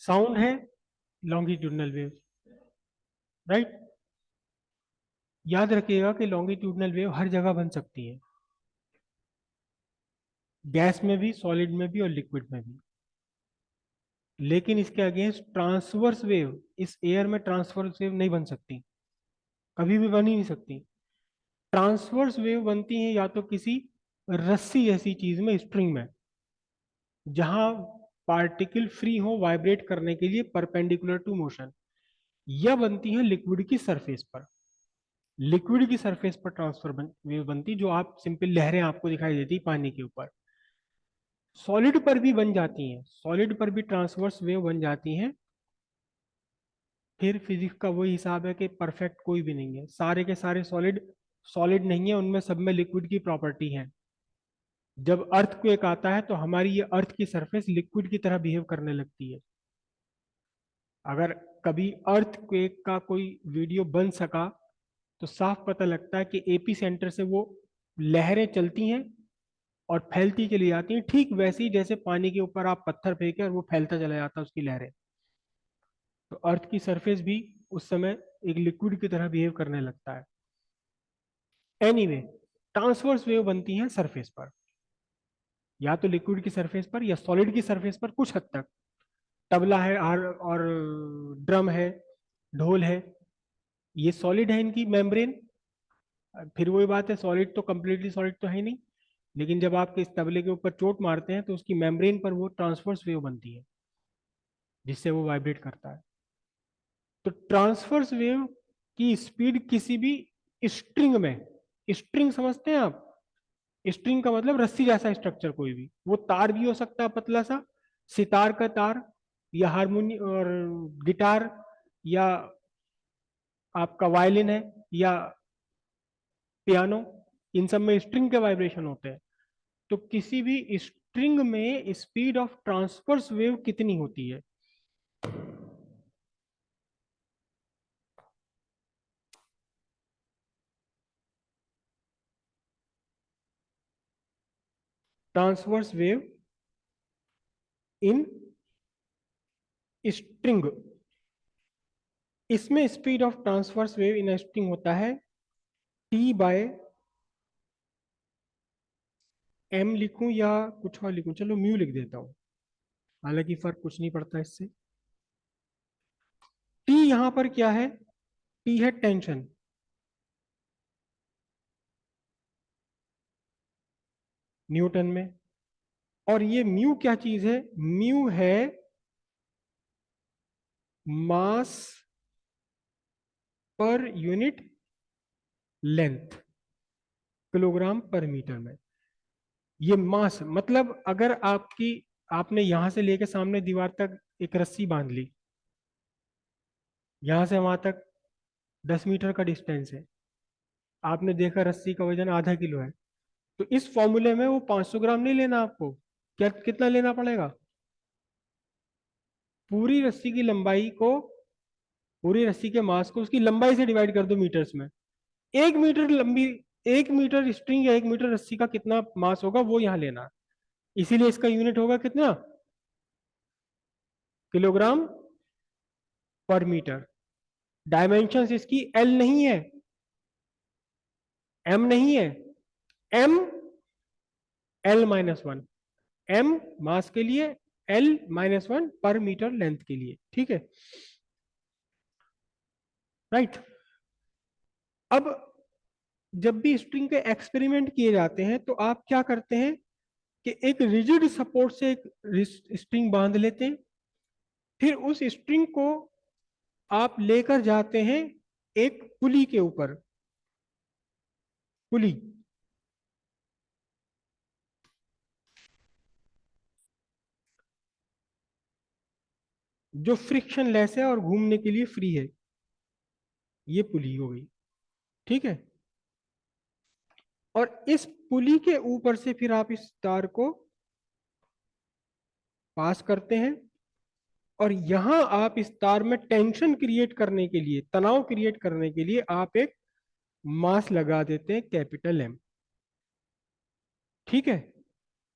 Sound है longitudinal wave, right. याद रखिएगा कि लॉन्गिट्यूडनल वेव हर जगह बन सकती है, गैस में भी, सॉलिड में भी और लिक्विड में भी। लेकिन इसके अगेंस्ट ट्रांसवर्स वेव, इस एयर में ट्रांसवर्स वेव नहीं बन सकती, कभी भी बन ही नहीं सकती। ट्रांसवर्स वेव बनती है या तो किसी रस्सी जैसी चीज में, स्ट्रिंग में, जहां पार्टिकल फ्री हो वाइब्रेट करने के लिए परपेंडिकुलर टू मोशन, या बनती है लिक्विड की सरफेस पर। लिक्विड की सरफेस पर ट्रांसफर वेव बनती, जो आप सिंपल लहरें आपको दिखाई देती पानी के ऊपर। सॉलिड पर भी बन जाती हैं, सॉलिड पर भी ट्रांसवर्स वेव बन जाती हैं। फिर फिजिक्स का वही हिसाब है कि परफेक्ट कोई भी नहीं है, सारे के सारे सॉलिड सॉलिड नहीं है, उनमें सब में लिक्विड की प्रॉपर्टी है। जब अर्थक्वेक आता है तो हमारी ये अर्थ की सरफेस लिक्विड की तरह बिहेव करने लगती है। अगर कभी अर्थक्वेक का कोई वीडियो बन सका तो साफ पता लगता है कि एपी सेंटर से वो लहरें चलती हैं और फैलती चली जाती हैं, ठीक वैसे ही जैसे पानी के ऊपर आप पत्थर फेंके और वो फैलता चला जाता है उसकी लहरें। तो अर्थ की सरफेस भी उस समय एक लिक्विड की तरह बिहेव करने लगता है। एनीवे, ट्रांसवर्स वेव बनती हैं सरफेस पर, या तो लिक्विड की सरफेस पर या सॉलिड की सरफेस पर कुछ हद तक। तबला है और ड्रम है, ढोल है, ये सॉलिड है, इनकी मेम्ब्रेन। फिर वही बात है, सॉलिड तो कंप्लीटली सॉलिड तो है नहीं, लेकिन जब आप इस तबले के ऊपर चोट मारते हैं तो उसकी मेम्ब्रेन पर वो ट्रांसवर्स वेव बनती है, जिससे वो वाइब्रेट करता है। तो ट्रांसवर्स वेव की स्पीड किसी भी स्ट्रिंग में, स्ट्रिंग समझते हैं आप, स्ट्रिंग का मतलब रस्सी जैसा स्ट्रक्चर, कोई भी, वो तार भी हो सकता है पतला सा, सितार का तार, या हारमोनी और गिटार, या आपका वायलिन है, या पियानो, इन सब में स्ट्रिंग के वाइब्रेशन होते हैं। तो किसी भी स्ट्रिंग में स्पीड ऑफ ट्रांसवर्स वेव कितनी होती है? ट्रांसवर्स वेव इन स्ट्रिंग, इसमें speed of transverse wave in string होता है टी बाय एम। लिखूं या कुछ और लिखूं? चलो म्यू लिख देता हूं, हालांकि फर्क कुछ नहीं पड़ता इससे। टी यहां पर क्या है? टी है टेंशन, न्यूटन में। और ये म्यू क्या चीज है? म्यू है मास पर यूनिट लेंथ, किलोग्राम पर मीटर में। ये मास मतलब अगर आपने यहां से लेके सामने दीवार तक एक रस्सी बांध ली, यहां से वहां तक 10 मीटर का डिस्टेंस है, आपने देखा रस्सी का वजन आधा किलो है, तो इस फॉर्मूले में वो 500 ग्राम नहीं लेना आपको, क्या कितना लेना पड़ेगा? पूरी रस्सी की लंबाई को, पूरी रस्सी के मास को उसकी लंबाई से डिवाइड कर दो मीटर्स में। 1 मीटर लंबी, 1 मीटर स्ट्रिंग या 1 मीटर रस्सी का कितना मास होगा वो यहाँ लेना है। इसीलिए इसका यूनिट होगा कितना? किलोग्राम पर मीटर। डायमेंशन इसकी एल नहीं है, एम नहीं है, एम L-1, एम मास के लिए, L-1 पर मीटर लेंथ के लिए, ठीक है, राइट। अब जब भी स्ट्रिंग के एक्सपेरिमेंट किए जाते हैं तो आप क्या करते हैं कि एक रिजिड सपोर्ट से एक स्ट्रिंग बांध लेते हैं, फिर उस स्ट्रिंग को आप लेकर जाते हैं एक पुली के ऊपर, पुली, जो फ्रिक्शन लेस है और घूमने के लिए फ्री है, ये पुली हो गई, ठीक है। और इस पुली के ऊपर से फिर आप इस तार को पास करते हैं, और यहां आप इस तार में टेंशन क्रिएट करने के लिए, तनाव क्रिएट करने के लिए आप एक मास लगा देते हैं, कैपिटल एम, ठीक है।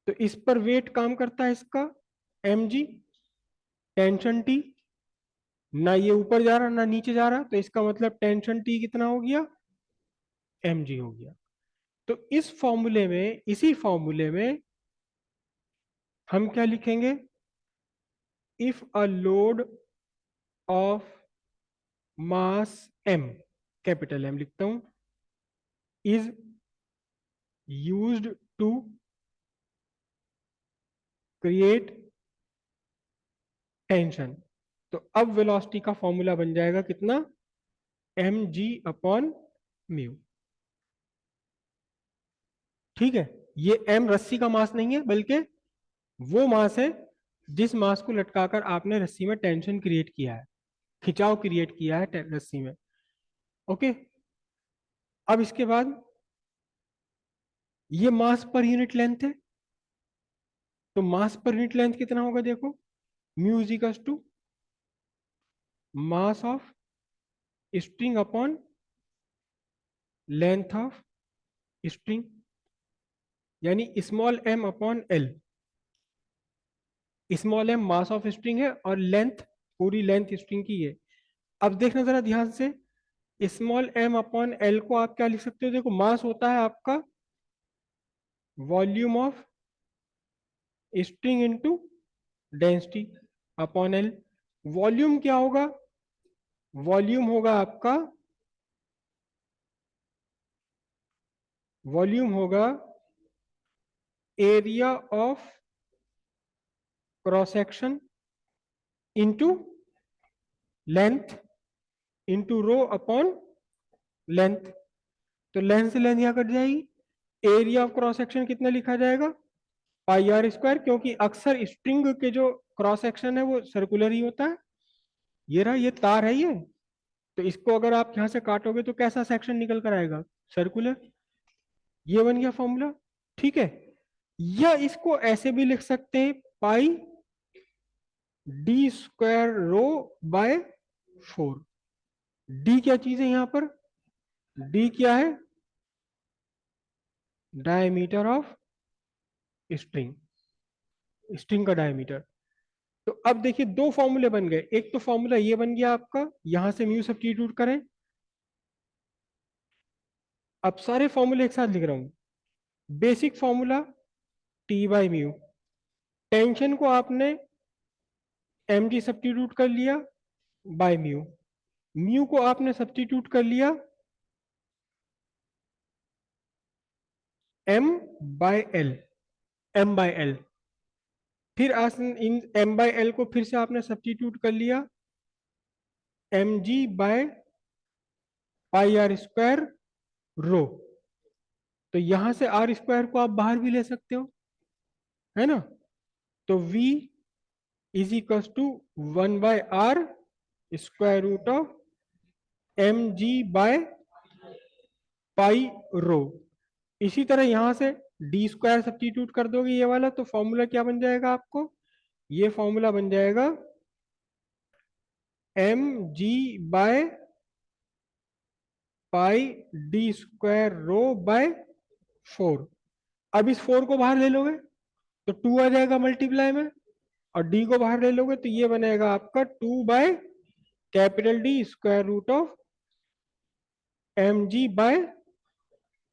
तो इस पर वेट काम करता है इसका, एम जी, टेंशन टी, ना ये ऊपर जा रहा ना नीचे जा रहा, तो इसका मतलब टेंशन टी कितना हो गया, mg हो गया। तो इस फॉर्मूले में, इसी फॉर्मूले में हम क्या लिखेंगे, if a load of mass m, capital M लिखता हूं, is used to create tension, तो अब वेलोसिटी का फॉर्मूला बन जाएगा कितना, mg अपॉन म्यू। ठीक है, ये m रस्सी का मास नहीं है, बल्कि वो मास है जिस मास को लटकाकर आपने रस्सी में टेंशन क्रिएट किया है, खिंचाव क्रिएट किया है रस्सी में। ओके, अब इसके बाद ये मास पर यूनिट लेंथ है, तो मास पर यूनिट लेंथ कितना होगा देखो, mu is equal to mass of string upon length of string, यानी small m upon l। Small m mass of string है और लेंथ पूरी लेंथ स्ट्रिंग की है। अब देखना जरा ध्यान से, स्मॉल m अपॉन l को आप क्या लिख सकते हो, देखो मास होता है आपका volume of string into density upon l। Volume क्या होगा, वॉल्यूम होगा आपका, वॉल्यूम होगा area of cross section into length into rho upon length. तो लेंथ से लेंथ यहां कट जाएगी, एरिया ऑफ क्रॉस सेक्शन कितना लिखा जाएगा, पाई आर स्क्वायर, क्योंकि अक्सर स्ट्रिंग के जो क्रॉस सेक्शन है वो सर्कुलर ही होता है। ये रहा, ये तार है ये, तो इसको अगर आप यहां से काटोगे तो कैसा सेक्शन निकल कर आएगा, सर्कुलर। ये बन गया फॉर्मूला। ठीक है, या इसको ऐसे भी लिख सकते हैं, पाई D square rho by 4। D क्या चीज है यहां पर, डी क्या है, डायमीटर ऑफ स्ट्रिंग, स्ट्रिंग का डायमीटर। तो अब देखिए दो फॉर्मूले बन गए, एक तो फॉर्मूला ये बन गया आपका, यहां से म्यू सब्स्टिट्यूट करें। अब सारे फॉर्मूले एक साथ लिख रहा हूं, basic formula T by mu, tension को आपने एम जी सब्स्टिट्यूट कर लिया बाय म्यू, म्यू को आपने सब्स्टिट्यूट कर लिया M by L, M by L. फिर इन एम बाय एल को फिर से आपने सब्स्टिट्यूट कर लिया M G by pi R square rho. तो यहां से आर स्क्वायर को आप बाहर भी ले सकते हो, है ना। तो v is equal to 1/r square root of M G by pi rho. इसी तरह यहां से डी स्क्वायर सब्स्टिट्यूट कर दोगे ये वाला, तो फॉर्मूला क्या बन जाएगा आपको, ये फॉर्मूला बन जाएगा M G by pi D square rho by 4। अब इस 4 को बाहर ले लोगे तो 2 आ जाएगा मल्टीप्लाई में, और डी को बाहर ले लोगे तो ये बनेगा आपका 2 by capital D square root of M G by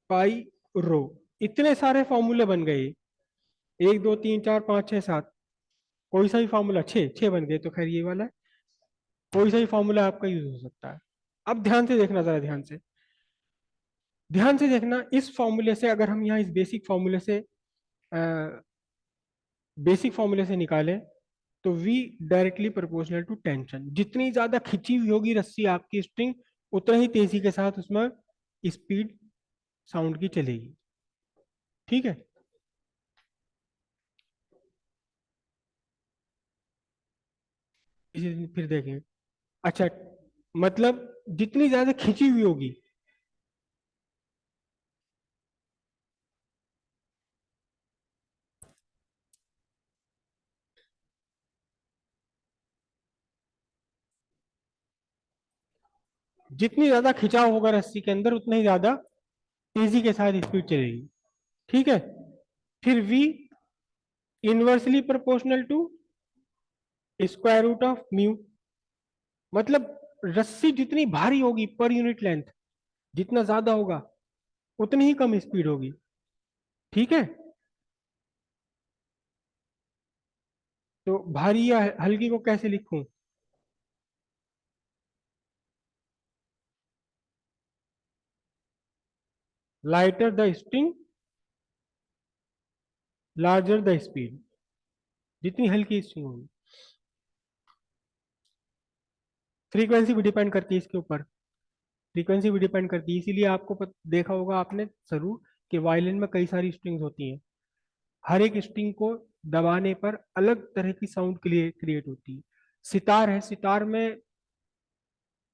pi rho. इतने सारे फॉर्मूले बन गए, 1 2 3 4 5 6 7, कोई सा भी फॉर्मूला, छह छह बन गए, तो खैर ये वाला है, कोई सा भी फॉर्मूला आपका यूज हो सकता है। अब ध्यान से देखना, जरा ध्यान से, ध्यान से देखना, इस फॉर्मूले से अगर हम यहाँ इस बेसिक फॉर्मूले से निकालें, तो V directly proportional to tension, जितनी ज्यादा खिंची हुई होगी रस्सी आपकी स्ट्रिंग, उतना ही तेजी के साथ उसमें स्पीड साउंड की चलेगी। ठीक है, इसी फिर देखें। अच्छा, मतलब जितनी ज्यादा खिंची हुई होगी, जितनी ज्यादा खिंचाव होगा रस्सी के अंदर, उतना ही ज्यादा तेजी के साथ स्पीड चलेगी। ठीक है, फिर V inversely proportional to square root of mu, मतलब रस्सी जितनी भारी होगी पर यूनिट लेंथ, जितना ज्यादा होगा उतनी ही कम स्पीड होगी। ठीक है, तो भारी या हल्की को कैसे लिखूं? Lighter the string larger the speed, जितनी हल्की स्ट्रिंग होगी। फ्रीक्वेंसी भी डिपेंड करती है इसके ऊपर, फ्रीक्वेंसी भी डिपेंड करती है, इसीलिए आपको देखा होगा आपने जरूर कि वायलिन में कई सारी स्ट्रिंग्स होती हैं, हर एक स्ट्रिंग को दबाने पर अलग तरह की साउंड क्रिएट होती है। सितार है, सितार में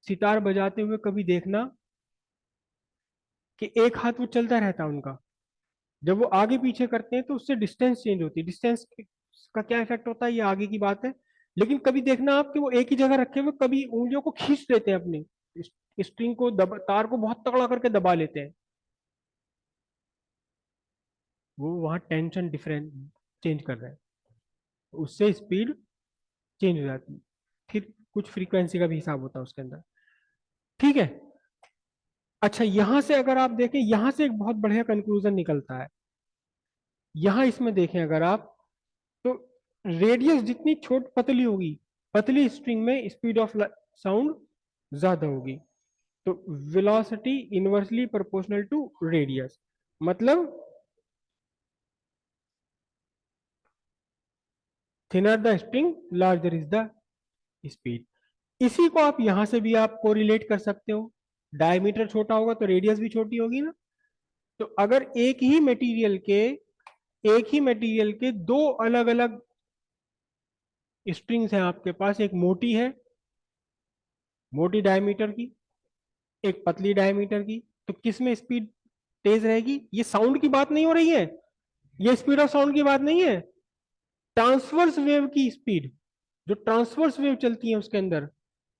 सितार बजाते हुए कभी देखना कि एक हाथ वो चलता रहता है उनका, जब वो आगे पीछे करते हैं तो उससे डिस्टेंस चेंज होती है, डिस्टेंस का क्या इफेक्ट होता है ये आगे की बात है। लेकिन कभी देखना आप कि वो एक ही जगह रखे हुए कभी उंगलियों को खींच लेते हैं अपनी स्ट्रिंग को, तार को बहुत तगड़ा करके दबा लेते हैं, वो वहाँ टेंशन डिफरेंस चेंज कर रहे हैं, उससे स्पीड चेंज हो जाती है। फिर कुछ फ्रीक्वेंसी का भी हिसाब होता है उसके अंदर। ठीक है, अच्छा यहां से अगर आप देखें, यहां से एक बहुत बढ़िया कंक्लूजन निकलता है। यहां इसमें देखें अगर आप, तो रेडियस जितनी छोट पतली होगी, पतली स्ट्रिंग में स्पीड ऑफ साउंड ज्यादा होगी। तो velocity inversely proportional to radius, मतलब thinner the string larger is the speed. इसी को आप यहां से भी आप कोरिलेट कर सकते हो, डायमीटर छोटा होगा तो रेडियस भी छोटी होगी ना। तो अगर एक ही मटेरियल के दो अलग अलग स्ट्रिंग्स हैं आपके पास, एक मोटी है, मोटी डायमीटर की, एक पतली डायमीटर की, तो किस में स्पीड तेज रहेगी? ये साउंड की बात नहीं हो रही है, ये स्पीड ऑफ साउंड की बात नहीं है, ट्रांसवर्स वेव की स्पीड, जो ट्रांसवर्स वेव चलती है उसके अंदर